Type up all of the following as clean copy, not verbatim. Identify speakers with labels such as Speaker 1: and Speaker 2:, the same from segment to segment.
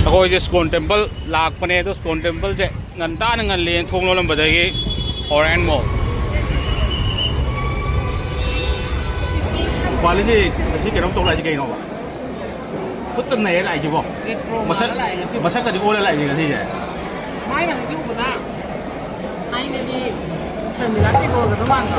Speaker 1: ꯑꯩꯈꯣꯏꯁꯦ ꯁ꯭ꯀꯣꯟ ꯇꯦꯝꯄꯜ ꯂꯥꯛꯄꯅꯦ ꯑꯗꯣ ꯁ꯭ꯀꯣꯟ ꯇꯦꯝꯄꯜꯁꯦ ꯉꯟꯇꯥꯅ ꯉꯜꯂꯦꯅ ꯊꯣꯡ ꯂꯣꯜꯂꯝꯕꯗꯒꯤ ꯑꯣꯔꯥꯏꯟ ꯃꯣꯜ ꯄꯥꯜꯂꯤꯁꯤ ꯉꯁꯤ ꯀꯩꯅꯣꯝ ꯇꯧ ꯂꯥꯛꯏꯁꯤ ꯀꯩꯅꯣꯕ ꯁꯨꯠꯇ ꯅꯩꯔ ꯂꯥꯛꯏꯁꯤꯕꯣ ꯃꯁꯛꯀꯗꯤ ꯑꯣꯜꯂ ꯂꯥꯛꯏꯁꯤ ꯉꯁꯤꯁꯦ
Speaker 2: ꯃꯥꯏ ꯉꯁꯤ ꯎꯕꯗ ꯑꯩꯅꯗꯤ ꯁꯟꯃꯤꯂꯥꯛꯀꯤ ꯂꯣꯏꯒꯗꯕ ꯃꯥꯟꯕ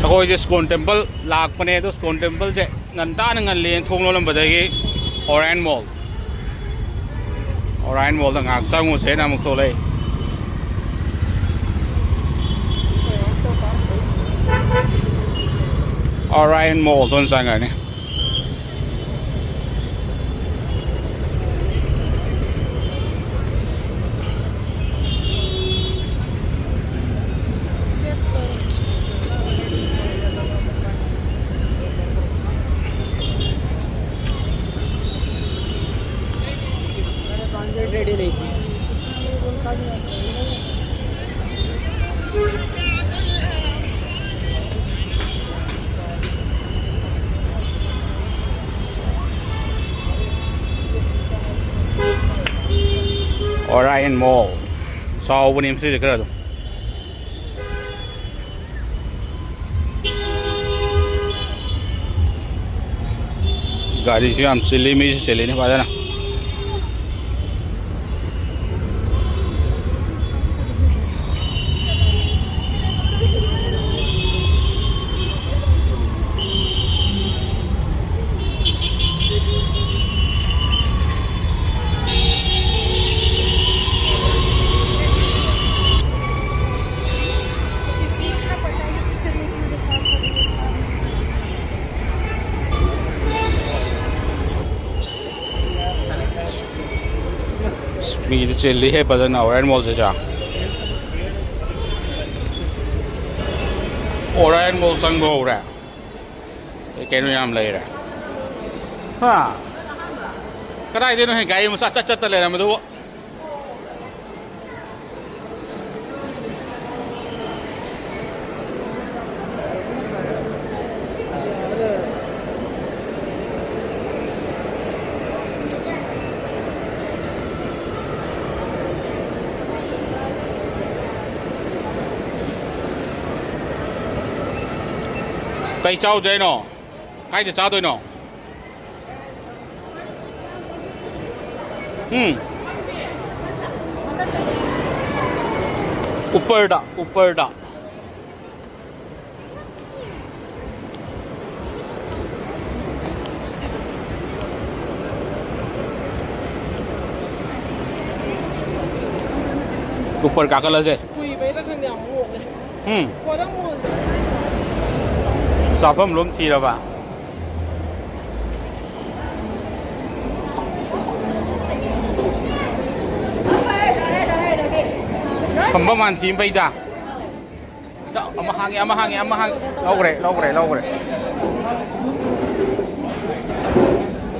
Speaker 1: ꯑꯩꯈꯣꯏꯁꯦ ꯁ꯭ꯀꯣꯟ ꯇꯦꯝꯄꯜ ꯂꯥꯛꯄꯅꯦ ꯑꯗꯣ ꯁ꯭ꯀꯣꯟ ꯇꯦꯝꯄꯜꯁꯦ ꯉꯟꯇꯥꯅ ꯉꯜꯂꯦꯅ ꯊꯣꯡ ꯂꯣꯜꯂꯝꯕꯗꯒꯤ ꯑꯣꯔꯥꯏꯟ ꯃꯣꯜꯗ ꯉꯥꯏꯍꯥꯛ ꯆꯪꯉꯨꯁꯦꯅ ꯑꯃꯨꯛ ꯊꯣꯛꯂꯛꯏ ꯑꯣꯔꯥꯏꯟ ꯃꯣꯜꯗ ꯑꯣꯏꯅ ꯆꯪꯉꯅꯤ
Speaker 2: रेडी नहीं थी
Speaker 1: Orion Mall ꯆꯥꯎꯕꯅꯤ ꯃꯁꯤꯁꯦ ꯈꯔ ꯑꯗꯨꯝ ꯒꯥꯔꯤꯁꯨ ꯌꯥꯝ ꯆꯤꯜꯂꯤ ꯃꯤꯁꯨ ꯆꯤꯜꯂꯤꯅꯤ ꯐꯖꯅ ꯃꯤꯗꯤ ꯆꯤꯜꯂꯤꯍꯦ ꯐꯖꯅ ꯑꯣꯔꯥꯏꯟ ꯃꯣꯜꯁꯦ ꯑꯣꯔꯥꯏꯟ ꯃꯣꯜ ꯆꯪꯕ ꯍꯧꯔꯦ ꯀꯩꯅꯣ ꯌꯥꯝ ꯂꯩꯔꯦ ꯍꯥ ꯀꯗꯥꯏꯗꯩꯅꯣ ꯍꯦ ꯒꯥꯔꯤ ꯃꯆꯥ ꯆꯠꯇ ꯂꯩꯔꯝꯕꯗꯨꯕꯨ ꯀꯩ ꯆꯥꯎꯗꯣꯏꯅꯣ ꯀꯥꯏꯗ ꯆꯥꯗꯣꯏꯅꯣ ऊपर काकल से चाफम लोम थीरबा खंबा मान थी पैदा हांगे लौग्रे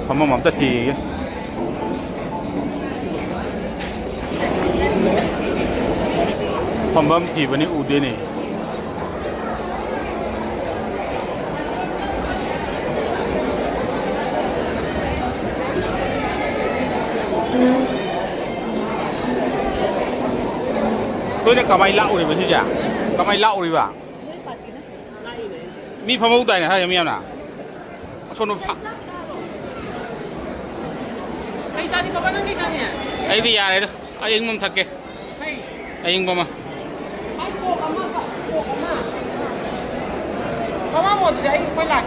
Speaker 1: खंबा अमता थी खंबम थीबने उदेने tôi kamai lau rồi chứ chả kamai lau rồi bà mi phàm mốc tay này hay mi em nào xuân nó phạ ấy thì nhà này thôi anh mong thật kì anh mong mà
Speaker 2: có một đấy quay lại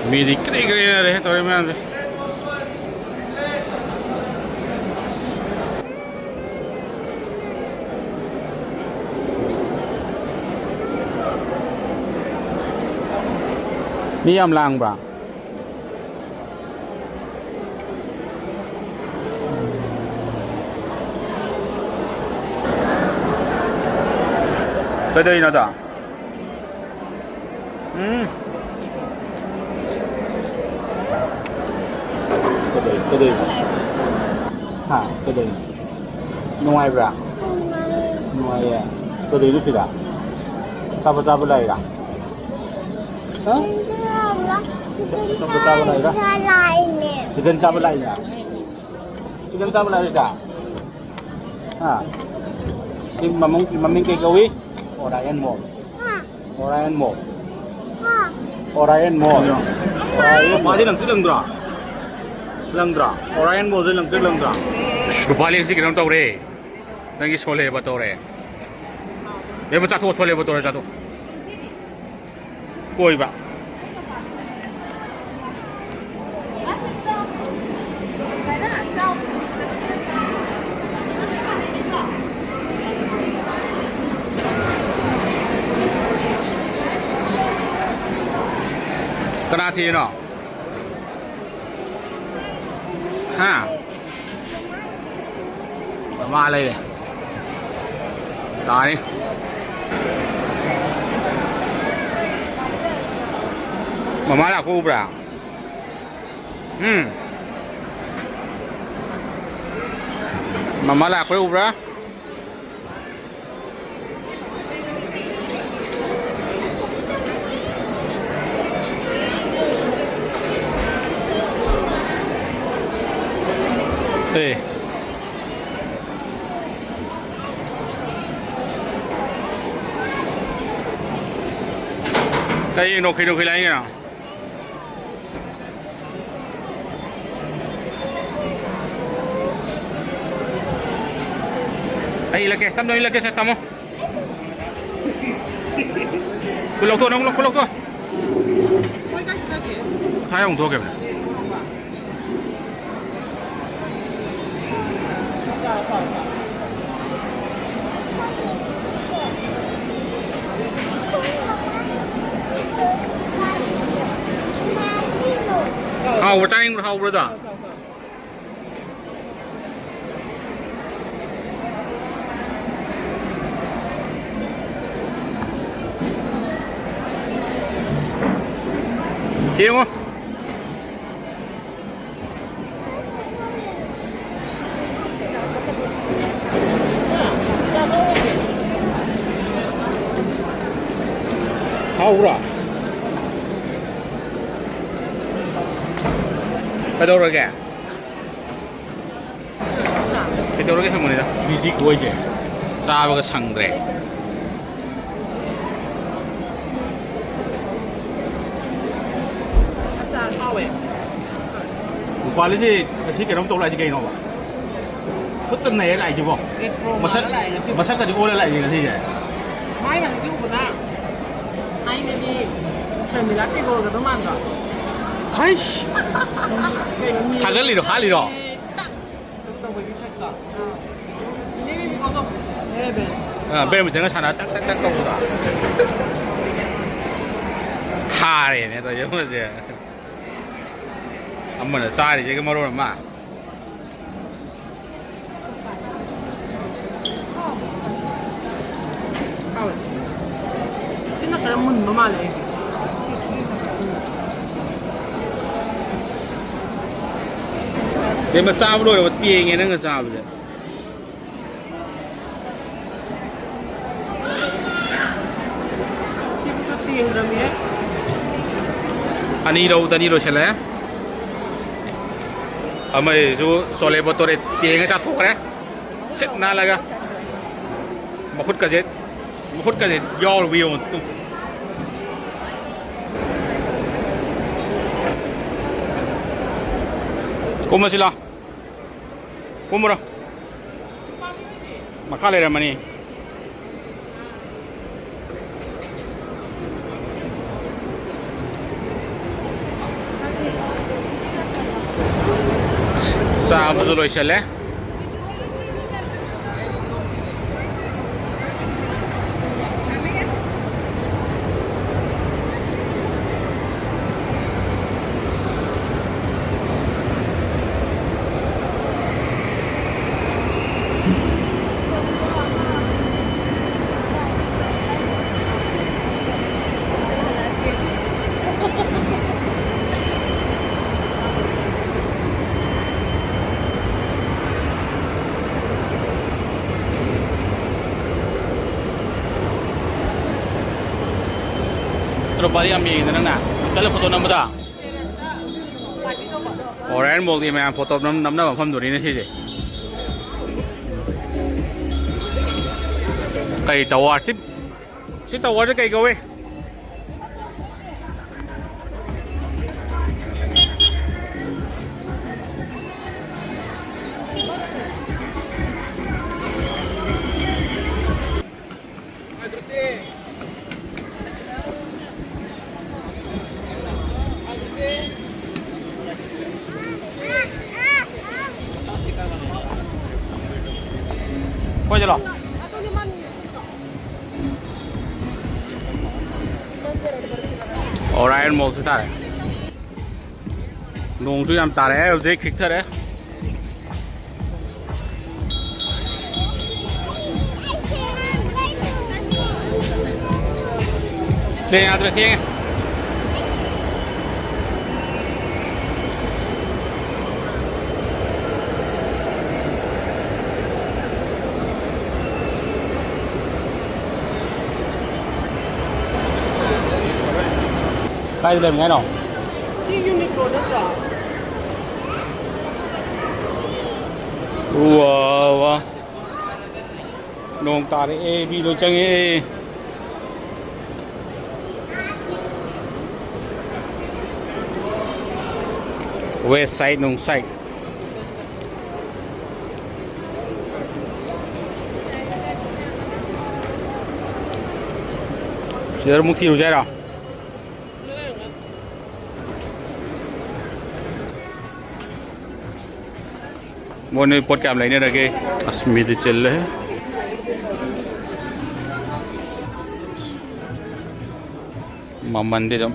Speaker 1: mi di kere reh tore me ande นี่ยำลางปะไปเดินนะจ๊ะไปเดินฮะไปเดินนุ่งไอ้ปะนุ่งไอ้ไปเดินดูสิล่ะจับอะไรล่ะฮะจับอะไรล่ะchickenจับอะไรล่ะ chickenจับอะไรล่ะฮะจริงมัมมี่เกย์กวีOrion Mall Orion Mall Orion Mall Orion Langdra Orion Mall Langdra Rupali sih kita tahu deh nanti soleh betul deh dia macam tu soleh betul satu koi pak kena ti no haมาเลยตานี่มาละกูปะมาละกูปะเฮ้ยแต่ยังนกอะไรอย่างเงี้ยนะไอ้ละแกทำด้วยละแกใช่ทำมั้งคุณลงตัวน้องคุณลงตัวใช่ลงตัวแก好，我答应了，好，我的。听我。好，我的。ไปดูอะไรแกไปดูอะไรแกทำอะไรนะมีที่กล้วยเจ๊ซาบก็ช่างเร่
Speaker 2: อาจารย์เอาเว้ย
Speaker 1: กูว่าเลยที่แกน้องโตอะไรที่แกน้องวะชุดตั้งไหนอะไรจีบมาสักกันจะโอ้อะไรจีกันที่เจ๊
Speaker 2: ไม่มันจิ้วปุ่นนะไอ้เนี่ยดีเชิญมิลัดที่โกกับต้นมันก่อน
Speaker 1: ใช่ทางกันหลีดหาหลีด
Speaker 2: ต้องไปพิเศษก่อนนี่มีข้อสอบ
Speaker 1: เบลเหมือนกันชนะตั้งตัวจ้ะฮาเลยเนี่ยตัวเยอะมากเลยอันนั้นซาดิเจ๊ก็มาโดนมา
Speaker 2: เข้าเลยที่นักเรียนมึนมาเลย
Speaker 1: เดี๋ยวมาจ้าบด้วยว่าเตี้ยไงนั่งก็จ้าบเลยอันนี้เราใช่ไหมเอามาจูโซเลบตัวเรเตี้ยงก็จะถูกนะเสร็จน่าละก็มาพุดกันเจ็ดย่อวิวตุ้มกูมาสิล่ะกูมาละมาข้าเลยนะมันนี่ซาบุโรยเชลล์ नुप ना चल photo number Orion mall की मैं photo नमना मफम दूरी से कई tower सी tower से कई कौवे कोई चलो ओरायन मॉल से तारे नोंग तो याम तारे है उसे खिकतर है ट्रेन याद रखिए काय ले ngay nào
Speaker 2: chi Uniqlo đó
Speaker 1: wow nông ta đấy bi đôi chân ấy west side nông side giờ muốn thi rồi chứ nào मोने पोट काम लेने लगे अस्मित चल रहे मंदिर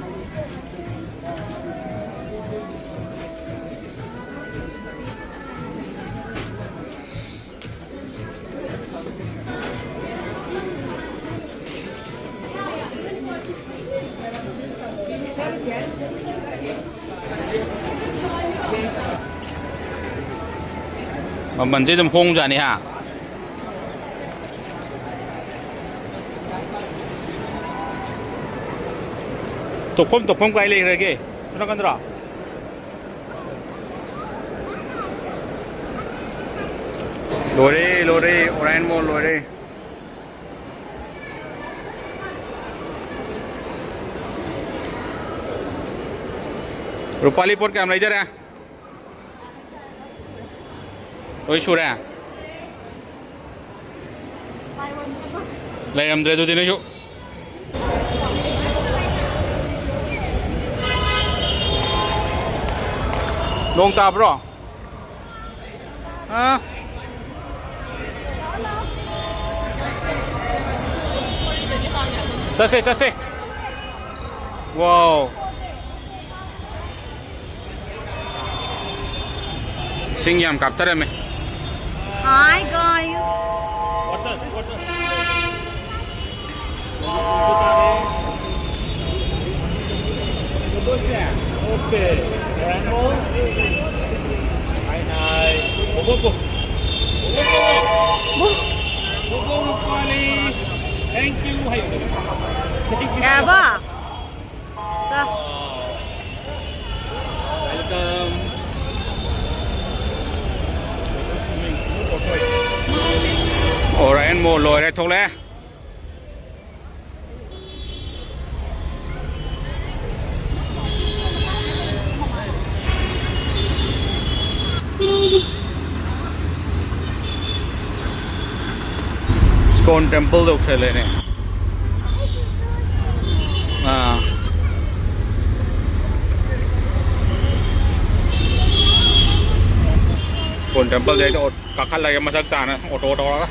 Speaker 1: मंदिर होंग जाने हाँ तो फोम का ले रहे सुना कंद्रा लोरे लोरे ओरायन मॉल लोरे रूपाली पोर्ट कैमरा इधर है वही शो रहा है ले हम दे दो दिन जो लोग ताप रहा हाँ ससे वाओ सिंगियम काप्तर है मैं
Speaker 3: Hi guys.
Speaker 1: Okay. Hai. Bobo. Bobo Rupali. Thank you.
Speaker 3: Ya ba?
Speaker 1: Welcome. Orayan Mall lôi ra thôi lẽ Scone Temple được sẽ lên này Scone Temple đấy तो cả khăn lại mà सकता ना auto đó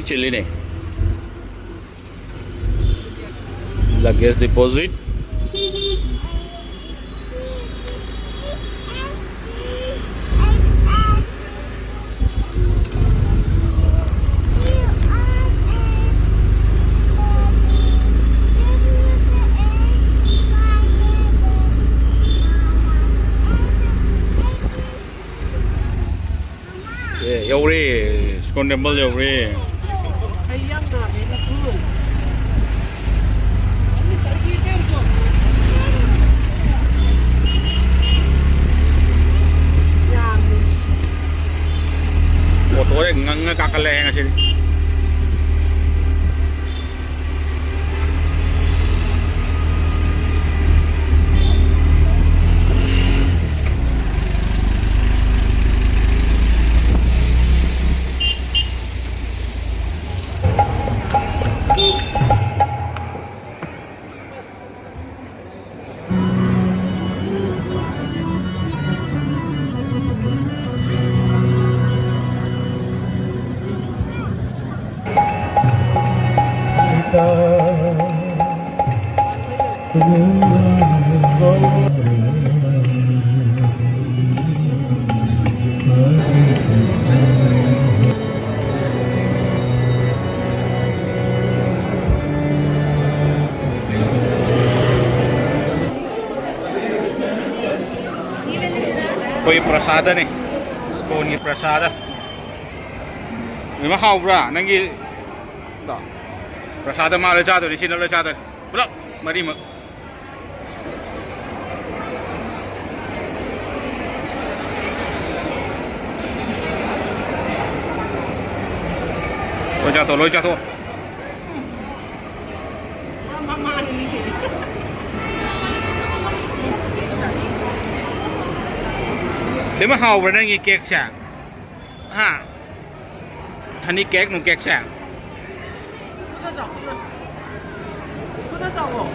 Speaker 1: Chili này luggage deposit Every scondable every.
Speaker 2: Hay yang na ni na tu.
Speaker 1: Motor ngang kakaleng kasi. Ko'y prasada nih, spoon prasada. May makaw bra, nangi, prasada mahal jatuh di sini lo jatuh. Belak, mari mak. Lo jatuh.
Speaker 2: Mama ni.
Speaker 1: Để mà hầu vào đây nghe kẹt chả ha hắn đi kẹt nó kẹt chả
Speaker 2: Nó giàu. Nó giàu.